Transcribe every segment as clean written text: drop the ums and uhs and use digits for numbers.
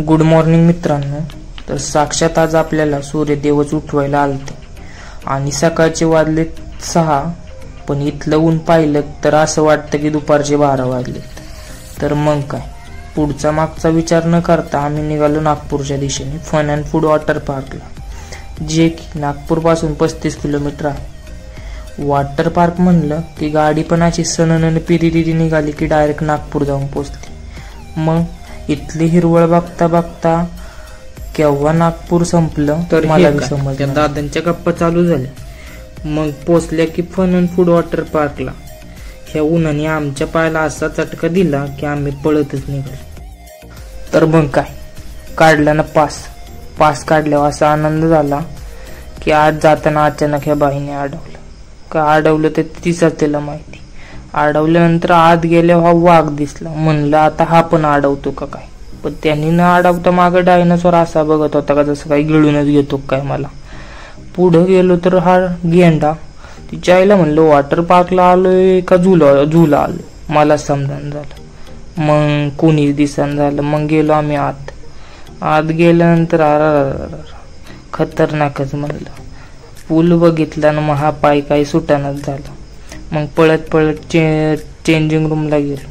Good morning मित्रांनो. तर साक्षात आज आपल्याला सूर्यदेवच उठवायला आलते आणि सकाळचे वाजले 6, पण इथलं ऊन पाहिलं तर असं वाटतं की दुपारचे 12 वाजलेत. तर मग काय, पुढचा मागचा विचार न करता आम्ही निघालो नागपूरच्या दिशेने फन अँड फूड वॉटर पार्कला, जे की नागपूर पासून 35 किलोमीटर आहे. वॉटर पार्क म्हणलं की गाडी पण अशी सनन पिरिरी निघाली की डायरेक्ट नागपूर जाऊन पोचली. मग इथली हिरवळ बघता बघता केव्हा नागपूर संपलं तर मला समजलं. दादांच्या गप्पा चालू झाल्या. मग पोचल्या की फन अँड फूड वॉटर पार्कला. ह्या उन्हाने आमच्या पायाला असा चटका दिला की आम्ही पळतच निघालो. तर मग काय, काढला ना पास काढल्यावर असा आनंद झाला की आज जाताना अचानक ह्या बाईने अडवलं. का अडवलं ते तिचा तिला माहिती. अडवल्यानंतर आत गेल्यावर हा वाघ दिसला. म्हणलं आता हा पण अडवतो का काय, पण त्यांनी न अडवता मागं डायनासोर असा बघत होता का जसं काही गिळूनच घेतो काय मला. पुढं गेलो तर हा गेंडा. तिच्या आईला म्हणलं वॉटर पार्कला आलोय का झुला आलोय, मला समजून झालं. मग कोणीच दिसन झालं. मग गेलो आम्ही आत गेल्यानंतर खतरनाकच म्हणलं. पूल बघितला ना मग हा पाय काही सुटानच झाला. मग पळत चेंजिंग रूमला गेलो.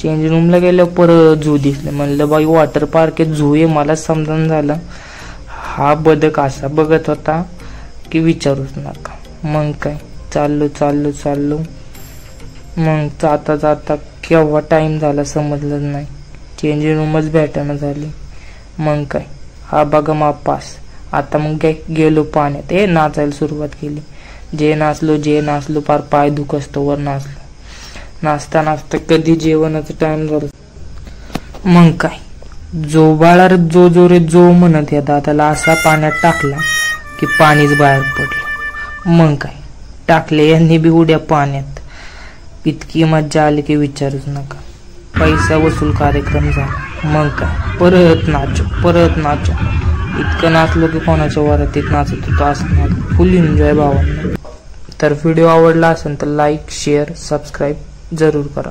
चेंजिंग रूमला गेल्यावर परत झू दिसलं. म्हणलं बाई वॉटर पार्क आहे, झू आहे. मला समजून झालं हा बदक असा बघत होता की विचारूच नका. मग काय, चाललो. मग जाता केव्हा टाइम झाला समजलंच नाही. चेंजिंग रूमच भेटायला झाली. मग काय, हा बघा मा पास. आता मग काय गेलो पाण्यात. नाचायला सुरुवात केली. जे नाचलो पार पाय दुखस्तोवर नाचता कधी जेवणाचा टाइम झाला. मग काय, जो बाळा जो म्हणत या दादाला असा पाण्यात टाकला की पाणीच बाहेर पडलं. मग काय, टाकले यांनी बी उड्या पाण्यात. इतकी मज्जा आली की विचारूच नका. पैसा वसूल कार्यक्रम झाला. मग काय, परत नाचो. इतकं नाचलो की कोणाच्या वरातीत नाचत होतो असं. फुल एन्जॉय भावांना. तर व्हिडिओ आवडला असेल तर लाईक, शेअर, सबस्क्राईब जरूर करा.